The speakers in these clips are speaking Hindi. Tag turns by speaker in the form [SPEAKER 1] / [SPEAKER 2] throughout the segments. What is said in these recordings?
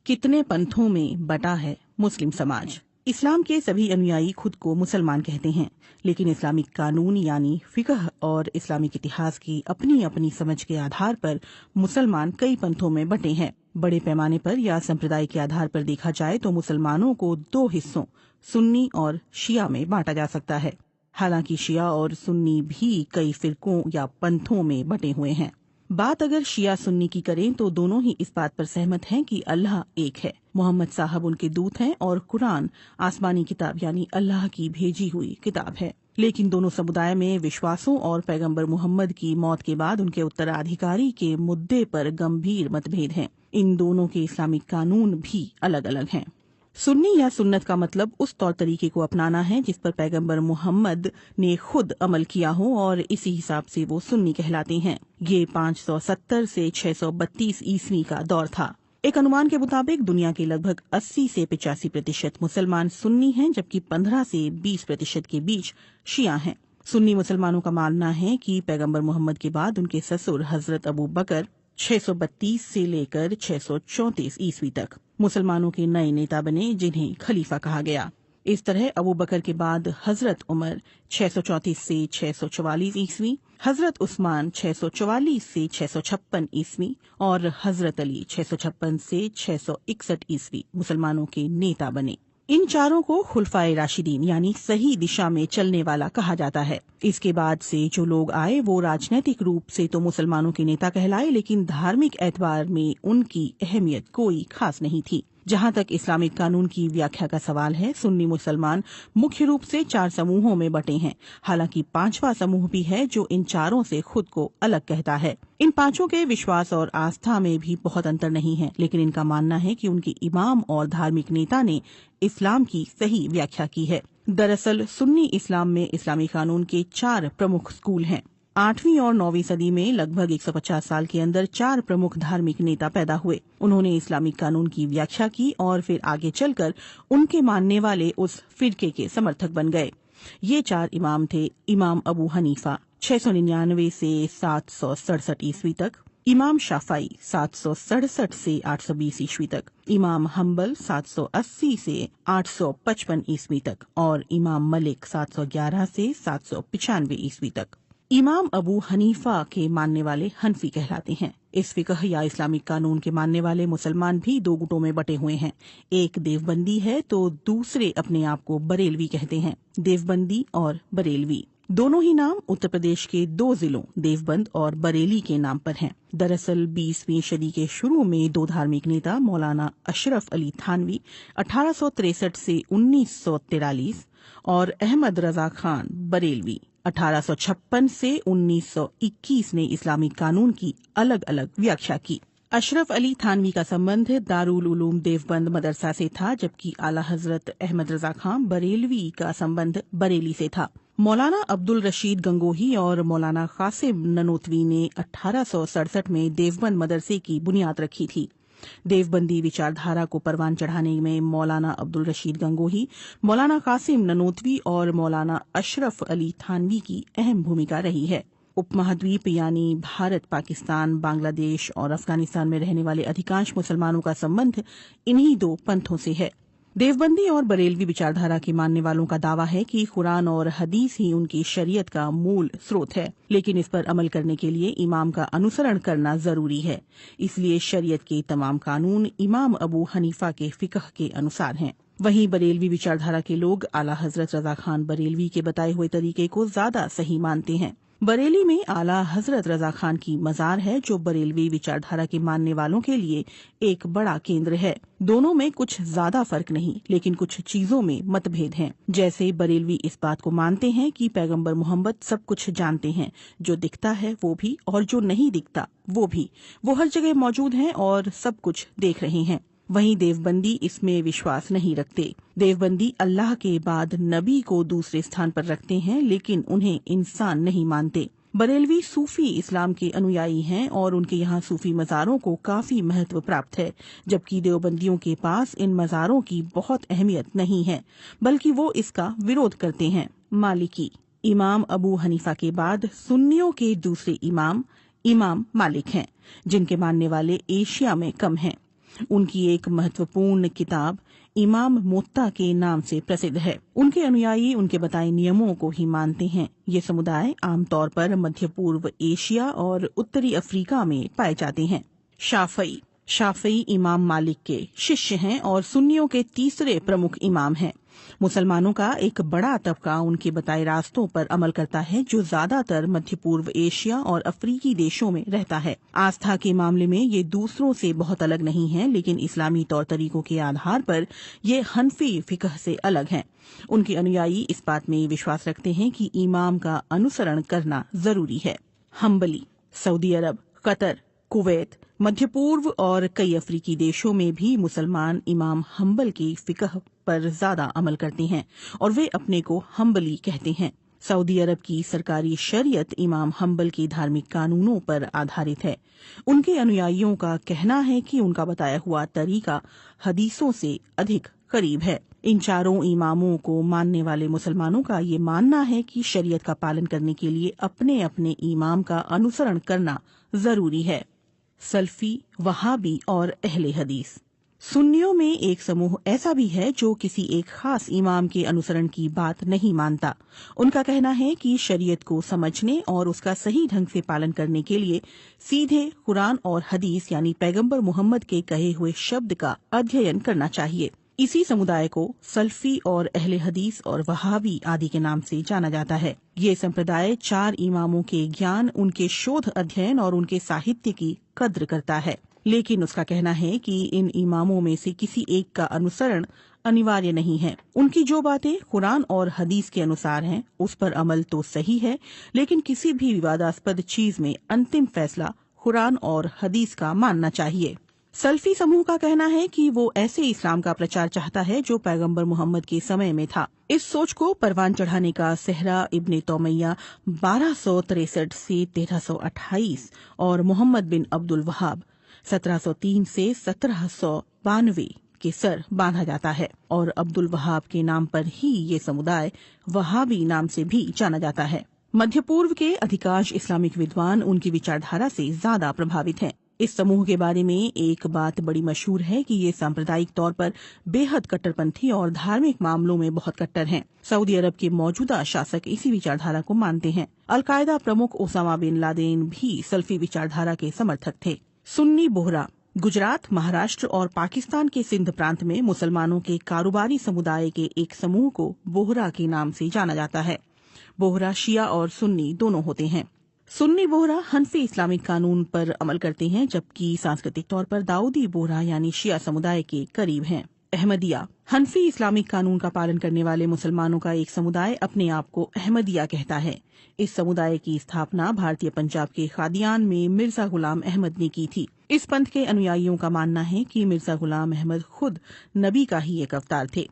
[SPEAKER 1] कितने पंथों में बटा है मुस्लिम समाज। इस्लाम के सभी अनुयायी खुद को मुसलमान कहते हैं, लेकिन इस्लामिक कानून यानी फिकह और इस्लामिक इतिहास की अपनी अपनी समझ के आधार पर मुसलमान कई पंथों में बटे हैं। बड़े पैमाने पर या संप्रदाय के आधार पर देखा जाए तो मुसलमानों को दो हिस्सों सुन्नी और शिया में बांटा जा सकता है। हालांकि शिया और सुन्नी भी कई फिरकों या पंथों में बटे हुए हैं। बात अगर शिया सुन्नी की करें तो दोनों ही इस बात पर सहमत हैं कि अल्लाह एक है, मोहम्मद साहब उनके दूत हैं और कुरान आसमानी किताब यानी अल्लाह की भेजी हुई किताब है। लेकिन दोनों समुदाय में विश्वासों और पैगंबर मोहम्मद की मौत के बाद उनके उत्तराधिकारी के मुद्दे पर गंभीर मतभेद हैं। इन दोनों के इस्लामिक कानून भी अलग अलग हैं। सुन्नी या सुन्नत का मतलब उस तौर तरीके को अपनाना है जिस पर पैगंबर मोहम्मद ने खुद अमल किया हो और इसी हिसाब से वो सुन्नी कहलाते हैं। ये 570 से 632 ईस्वी का दौर था। एक अनुमान के मुताबिक दुनिया के लगभग 80 से 85% मुसलमान सुन्नी हैं, जबकि 15 से 20% के बीच शिया हैं। सुन्नी मुसलमानों का मानना है कि पैगंबर मोहम्मद के बाद उनके ससुर हजरत अबू बकर 632 से लेकर 634 ईस्वी तक मुसलमानों के नए नेता बने, जिन्हें खलीफा कहा गया। इस तरह अबू बकर के बाद हजरत उमर 634 से 644 ईस्वी, हजरत उस्मान 644 से 656 ईस्वी और हजरत अली 656 से 661 ईस्वी मुसलमानों के नेता बने। इन चारों को खुलफाए राशिदीन यानी सही दिशा में चलने वाला कहा जाता है। इसके बाद से जो लोग आए वो राजनीतिक रूप से तो मुसलमानों के नेता कहलाए, लेकिन धार्मिक एतबार में उनकी अहमियत कोई खास नहीं थी। जहां तक इस्लामिक कानून की व्याख्या का सवाल है, सुन्नी मुसलमान मुख्य रूप से 4 समूहों में बटे हैं। हालांकि 5वां समूह भी है जो इन चारों से खुद को अलग कहता है। इन 5 के विश्वास और आस्था में भी बहुत अंतर नहीं है, लेकिन इनका मानना है कि उनके इमाम और धार्मिक नेता ने इस्लाम की सही व्याख्या की है। दरअसल सुन्नी इस्लाम में इस्लामी कानून के 4 प्रमुख स्कूल हैं। 8वीं और 9वीं सदी में लगभग 150 साल के अंदर 4 प्रमुख धार्मिक नेता पैदा हुए। उन्होंने इस्लामिक कानून की व्याख्या की और फिर आगे चलकर उनके मानने वाले उस फिरके के समर्थक बन गए। ये 4 इमाम थे। इमाम अबू हनीफा 699 से 767 ईस्वी तक, इमाम शाफाई 767 से 820 ईस्वी तक, इमाम हम्बल 780 से 855 ईस्वी तक और इमाम मलिक 711 से 795 ईस्वी तक। इमाम अबू हनीफा के मानने वाले हनफी कहलाते हैं। इस फिकह या इस्लामिक कानून के मानने वाले मुसलमान भी 2 गुटों में बटे हुए हैं। एक देवबंदी है तो दूसरे अपने आप को बरेलवी कहते हैं। देवबंदी और बरेलवी दोनों ही नाम उत्तर प्रदेश के 2 जिलों देवबंद और बरेली के नाम पर हैं। दरअसल 20वीं सदी के शुरू में 2 धार्मिक नेता मौलाना अशरफ अली थानवी 1863 से 1943 और अहमद रजा खान बरेलवी 1856 से 1921 ने इस्लामिक कानून की अलग अलग व्याख्या की। अशरफ अली थानवी का संबंध दारुल उलूम देवबंद मदरसा से था, जबकि आला हजरत अहमद रजा खान बरेलवी का संबंध बरेली से था। मौलाना अब्दुल रशीद गंगोही और मौलाना कासिम ननोतवी ने 1867 में देवबंद मदरसे की बुनियाद रखी थी। देवबंदी विचारधारा को परवान चढ़ाने में मौलाना अब्दुल रशीद गंगोही, मौलाना कासिम ननोतवी और मौलाना अशरफ अली थानवी की अहम भूमिका रही है। उपमहाद्वीप यानी भारत, पाकिस्तान, बांग्लादेश और अफगानिस्तान में रहने वाले अधिकांश मुसलमानों का संबंध इन्हीं 2 पंथों से है। देवबंदी और बरेलवी विचारधारा के मानने वालों का दावा है कि कुरान और हदीस ही उनकी शरीयत का मूल स्रोत है, लेकिन इस पर अमल करने के लिए इमाम का अनुसरण करना जरूरी है। इसलिए शरीयत के तमाम कानून इमाम अबू हनीफा के फिकह के अनुसार हैं। वहीं बरेलवी विचारधारा के लोग आला हजरत रजा खान बरेलवी के बताए हुए तरीके को ज्यादा सही मानते हैं। बरेली में आला हजरत रजा खान की मजार है, जो बरेलवी विचारधारा के मानने वालों के लिए एक बड़ा केंद्र है। दोनों में कुछ ज्यादा फर्क नहीं, लेकिन कुछ चीजों में मतभेद हैं। जैसे बरेलवी इस बात को मानते हैं कि पैगंबर मोहम्मद सब कुछ जानते हैं, जो दिखता है वो भी और जो नहीं दिखता वो भी। वो हर जगह मौजूद हैं और सब कुछ देख रहे हैं। वहीं देवबंदी इसमें विश्वास नहीं रखते। देवबंदी अल्लाह के बाद नबी को दूसरे स्थान पर रखते हैं, लेकिन उन्हें इंसान नहीं मानते। बरेलवी सूफी इस्लाम के अनुयायी हैं और उनके यहाँ सूफी मज़ारों को काफी महत्व प्राप्त है, जबकि देवबंदियों के पास इन मज़ारों की बहुत अहमियत नहीं है, बल्कि वो इसका विरोध करते हैं। मालिकी इमाम अबू हनीफा के बाद सुन्नियों के दूसरे इमाम इमाम मालिक हैं, जिनके मानने वाले एशिया में कम हैं। उनकी एक महत्वपूर्ण किताब इमाम मोत्ता के नाम से प्रसिद्ध है। उनके अनुयायी उनके बताए नियमों को ही मानते हैं। ये समुदाय आमतौर पर मध्य पूर्व एशिया और उत्तरी अफ्रीका में पाए जाते हैं। शाफई इमाम मालिक के शिष्य हैं और सुन्नियों के तीसरे प्रमुख इमाम हैं। मुसलमानों का एक बड़ा तबका उनके बताए रास्तों पर अमल करता है, जो ज्यादातर मध्य पूर्व एशिया और अफ्रीकी देशों में रहता है। आस्था के मामले में ये दूसरों से बहुत अलग नहीं है, लेकिन इस्लामी तौर तरीकों के आधार पर ये हनफी फिकह से अलग हैं। उनके अनुयायी इस बात में विश्वास रखते हैं कि इमाम का अनुसरण करना जरूरी है। हम्बली सऊदी अरब, कतर, कुवैत, मध्य पूर्व और कई अफ्रीकी देशों में भी मुसलमान इमाम हम्बल की फिकह पर ज्यादा अमल करते हैं और वे अपने को हम्बली कहते हैं। सऊदी अरब की सरकारी शरीयत इमाम हम्बल के धार्मिक कानूनों पर आधारित है। उनके अनुयायियों का कहना है कि उनका बताया हुआ तरीका हदीसों से अधिक करीब है। इन चारों इमामों को मानने वाले मुसलमानों का ये मानना है कि शरीयत का पालन करने के लिए अपने अपने इमाम का अनुसरण करना जरूरी है। सल्फी, वहाबी और अहले हदीस। सुन्नियों में एक समूह ऐसा भी है जो किसी एक खास इमाम के अनुसरण की बात नहीं मानता। उनका कहना है कि शरीयत को समझने और उसका सही ढंग से पालन करने के लिए सीधे कुरान और हदीस यानी पैगंबर मोहम्मद के कहे हुए शब्द का अध्ययन करना चाहिए। इसी समुदाय को सल्फी और अहले हदीस और वहाबी आदि के नाम से जाना जाता है। ये संप्रदाय चार इमामों के ज्ञान, उनके शोध अध्ययन और उनके साहित्य की कद्र करता है, लेकिन उसका कहना है कि इन इमामों में से किसी एक का अनुसरण अनिवार्य नहीं है। उनकी जो बातें कुरान और हदीस के अनुसार हैं, उस पर अमल तो सही है, लेकिन किसी भी विवादास्पद चीज में अंतिम फैसला कुरान और हदीस का मानना चाहिए। सल्फी समूह का कहना है कि वो ऐसे इस्लाम का प्रचार चाहता है जो पैगंबर मोहम्मद के समय में था। इस सोच को परवान चढ़ाने का सेहरा इब्ने तौमैया 1263 से 1328 और मोहम्मद बिन अब्दुल वहाब 1703 से 1792 के सर बांधा जाता है और अब्दुल वहाब के नाम पर ही ये समुदाय वहाबी नाम से भी जाना जाता है। मध्य पूर्व के अधिकांश इस्लामिक विद्वान उनकी विचारधारा से ज्यादा प्रभावित हैं। इस समूह के बारे में एक बात बड़ी मशहूर है कि ये सांप्रदायिक तौर पर बेहद कट्टरपंथी और धार्मिक मामलों में बहुत कट्टर हैं। सऊदी अरब के मौजूदा शासक इसी विचारधारा को मानते हैं। अलकायदा प्रमुख ओसामा बिन लादेन भी सल्फी विचारधारा के समर्थक थे। सुन्नी बोहरा गुजरात, महाराष्ट्र और पाकिस्तान के सिंध प्रांत में मुसलमानों के कारोबारी समुदाय के एक समूह को बोहरा के नाम से जाना जाता है। बोहरा शिया और सुन्नी दोनों होते हैं। सुन्नी बोहरा हनफी इस्लामिक कानून पर अमल करते हैं, जबकि सांस्कृतिक तौर पर दाऊदी बोहरा यानी शिया समुदाय के करीब हैं। अहमदिया हनफी इस्लामिक कानून का पालन करने वाले मुसलमानों का एक समुदाय अपने आप को अहमदिया कहता है। इस समुदाय की स्थापना भारतीय पंजाब के खादियान में मिर्जा गुलाम अहमद ने की थी। इस पंथ के अनुयायियों का मानना है कि मिर्जा गुलाम अहमद खुद नबी का ही एक अवतार थे।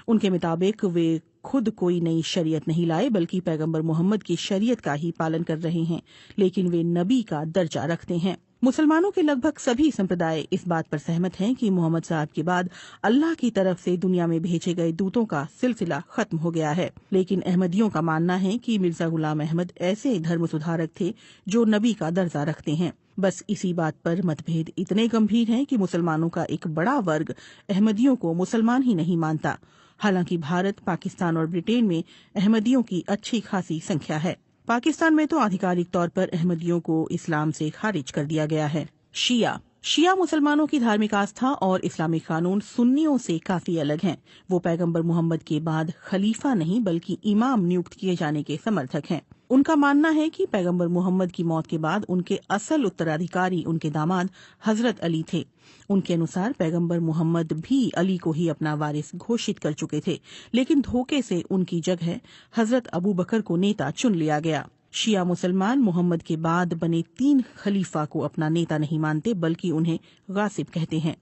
[SPEAKER 1] उनके मुताबिक वे खुद कोई नई शरीयत नहीं लाए, बल्कि पैगंबर मोहम्मद की शरीयत का ही पालन कर रहे हैं, लेकिन वे नबी का दर्जा रखते हैं। मुसलमानों के लगभग सभी संप्रदाय इस बात पर सहमत हैं कि मोहम्मद साहब के बाद अल्लाह की तरफ से दुनिया में भेजे गए दूतों का सिलसिला खत्म हो गया है, लेकिन अहमदियों का मानना है कि मिर्जा गुलाम अहमद ऐसे धर्म सुधारक थे जो नबी का दर्जा रखते हैं। बस इसी बात पर मतभेद इतने गंभीर हैं कि मुसलमानों का एक बड़ा वर्ग अहमदियों को मुसलमान ही नहीं मानता। हालांकि भारत, पाकिस्तान और ब्रिटेन में अहमदियों की अच्छी खासी संख्या है। पाकिस्तान में तो आधिकारिक तौर पर अहमदियों को इस्लाम से खारिज कर दिया गया है। शिया मुसलमानों की धार्मिक आस्था और इस्लामिक कानून सुन्नियों से काफी अलग हैं। वो पैगंबर मोहम्मद के बाद खलीफा नहीं बल्कि इमाम नियुक्त किए जाने के समर्थक हैं। उनका मानना है कि पैगंबर मोहम्मद की मौत के बाद उनके असल उत्तराधिकारी उनके दामाद हजरत अली थे। उनके अनुसार पैगंबर मोहम्मद भी अली को ही अपना वारिस घोषित कर चुके थे, लेकिन धोखे से उनकी जगह हजरत अबू बकर को नेता चुन लिया गया। शिया मुसलमान मोहम्मद के बाद बने 3 खलीफा को अपना नेता नहीं मानते, बल्कि उन्हें गासिब कहते हैं।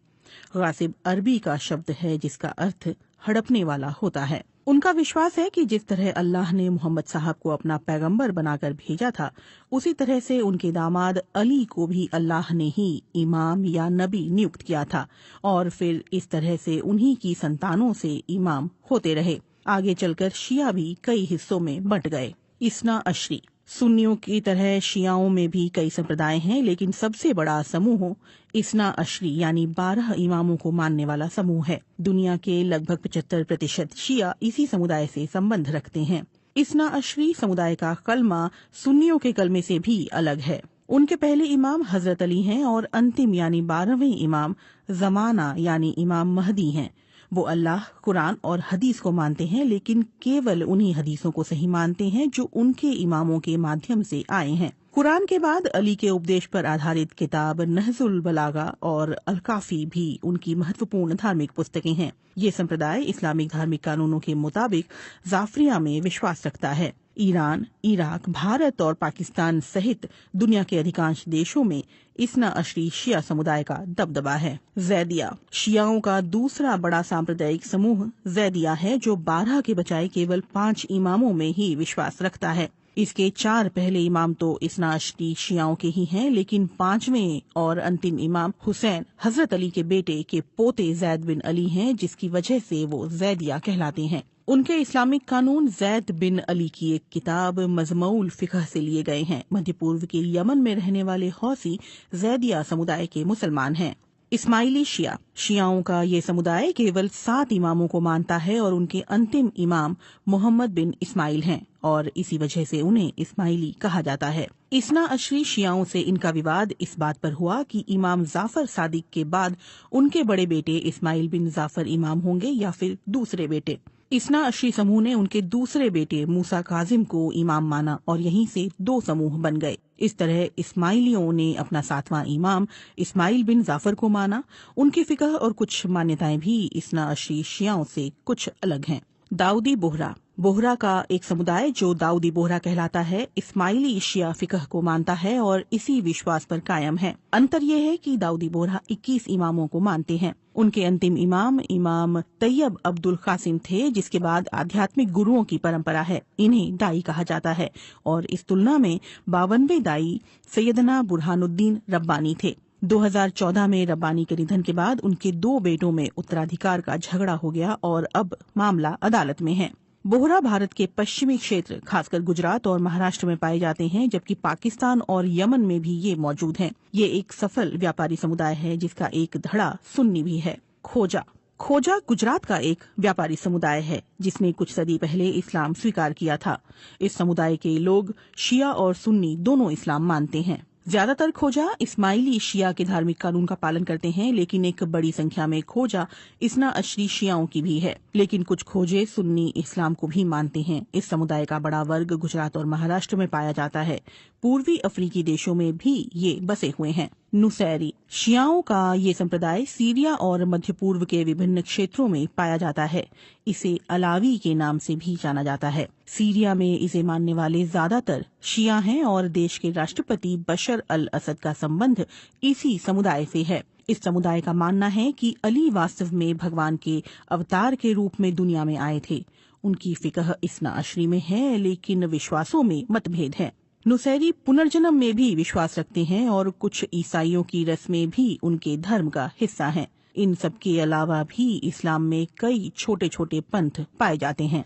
[SPEAKER 1] गासिब अरबी का शब्द है जिसका अर्थ हड़पने वाला होता है। उनका विश्वास है कि जिस तरह अल्लाह ने मोहम्मद साहब को अपना पैगंबर बनाकर भेजा था, उसी तरह से उनके दामाद अली को भी अल्लाह ने ही इमाम या नबी नियुक्त किया था और फिर इस तरह से उन्हीं की संतानों से इमाम होते रहे। आगे चलकर शिया भी कई हिस्सों में बंट गए। इस्ना अशरी सुन्नियों की तरह शियाओं में भी कई संप्रदाय हैं, लेकिन सबसे बड़ा समूह इस्ना अशरी यानी 12 इमामों को मानने वाला समूह है। दुनिया के लगभग 75% शिया इसी समुदाय से संबंध रखते हैं। इस्ना अशरी समुदाय का कलमा सुन्नियों के कलमे से भी अलग है। उनके पहले इमाम हजरत अली हैं और अंतिम यानी 12वें इमाम जमाना यानी इमाम महदी हैं। वो अल्लाह, कुरान और हदीस को मानते हैं, लेकिन केवल उन्हीं हदीसों को सही मानते हैं जो उनके इमामों के माध्यम से आए हैं। कुरान के बाद अली के उपदेश पर आधारित किताब नहजुल बलागा और अल काफी भी उनकी महत्वपूर्ण धार्मिक पुस्तकें हैं। ये संप्रदाय इस्लामिक धार्मिक कानूनों के मुताबिक जाफरिया में विश्वास रखता है। ईरान, इराक, भारत और पाकिस्तान सहित दुनिया के अधिकांश देशों में इस्ना अशरी शिया समुदाय का दबदबा है। जैदिया शियाओं का दूसरा बड़ा सांप्रदायिक समूह जैदिया है, जो 12 के बजाय केवल 5 इमामों में ही विश्वास रखता है। इसके 4 पहले इमाम तो इस्ना अशरी शियाओं के ही हैं, लेकिन 5वें और अंतिम इमाम हुसैन हजरत अली के बेटे के पोते जैद बिन अली हैं, जिसकी वजह से वो जैदिया कहलाते हैं। उनके इस्लामिक कानून जैद बिन अली की एक किताब मजमऊल फिकह से लिए गए हैं। मध्य पूर्व के यमन में रहने वाले हौसी जैदिया समुदाय के मुसलमान हैं। इस्माइली शिया शियाओं का ये समुदाय केवल 7 इमामों को मानता है और उनके अंतिम इमाम मोहम्मद बिन इस्माइल हैं और इसी वजह से उन्हें इस्माइली कहा जाता है। इस्ना अशरी शियाओं से इनका विवाद इस बात पर हुआ कि इमाम जाफर सादिक के बाद उनके बड़े बेटे इस्माइल बिन जाफर इमाम होंगे या फिर दूसरे बेटे। इस्ना अशरी समूह ने उनके दूसरे बेटे मूसा काजिम को इमाम माना और यहीं से 2 समूह बन गए। इस तरह इस्माइलियों ने अपना 7वां इमाम इस्माइल बिन जाफर को माना। उनकी फिकह और कुछ मान्यताएं भी इस्ना अशरी शियाओं से कुछ अलग हैं। दाऊदी बोहरा बोहरा का एक समुदाय जो दाऊदी बोहरा कहलाता है, इस्माइली शिया फिकह को मानता है और इसी विश्वास पर कायम है। अंतर यह है कि दाऊदी बोहरा 21 इमामों को मानते हैं। उनके अंतिम इमाम इमाम तैयब अब्दुल कासिम थे, जिसके बाद आध्यात्मिक गुरुओं की परंपरा है। इन्हें दाई कहा जाता है और इस तुलना में 52वें दाई सैयदना बुरहानुद्दीन रब्बानी थे। 2014 में रब्बानी के निधन के बाद उनके 2 बेटों में उत्तराधिकार का झगड़ा हो गया और अब मामला अदालत में है। बोहरा भारत के पश्चिमी क्षेत्र खासकर गुजरात और महाराष्ट्र में पाए जाते हैं, जबकि पाकिस्तान और यमन में भी ये मौजूद हैं। ये एक सफल व्यापारी समुदाय है जिसका एक धड़ा सुन्नी भी है। खोजा गुजरात का एक व्यापारी समुदाय है जिसने कुछ सदी पहले इस्लाम स्वीकार किया था। इस समुदाय के लोग शिया और सुन्नी दोनों इस्लाम मानते हैं। ज्यादातर खोजा इस्माइली शिया के धार्मिक कानून का पालन करते हैं, लेकिन एक बड़ी संख्या में खोजा इस्ना अशरी शियाओं की भी है। लेकिन कुछ खोजे सुन्नी इस्लाम को भी मानते हैं। इस समुदाय का बड़ा वर्ग गुजरात और महाराष्ट्र में पाया जाता है। पूर्वी अफ्रीकी देशों में भी ये बसे हुए हैं। नुसैरी शियाओं का ये संप्रदाय सीरिया और मध्य पूर्व के विभिन्न क्षेत्रों में पाया जाता है। इसे अलावी के नाम से भी जाना जाता है। सीरिया में इसे मानने वाले ज्यादातर शिया हैं और देश के राष्ट्रपति बशर अल असद का संबंध इसी समुदाय से है। इस समुदाय का मानना है कि अली वास्तव में भगवान के अवतार के रूप में दुनिया में आए थे। उनकी फिकह इस्ना अशरी में है, लेकिन विश्वासों में मतभेद है। नुसैरी पुनर्जन्म में भी विश्वास रखते हैं और कुछ ईसाइयों की रस्में भी उनके धर्म का हिस्सा हैं। इन सब के अलावा भी इस्लाम में कई छोटे छोटे पंथ पाए जाते हैं।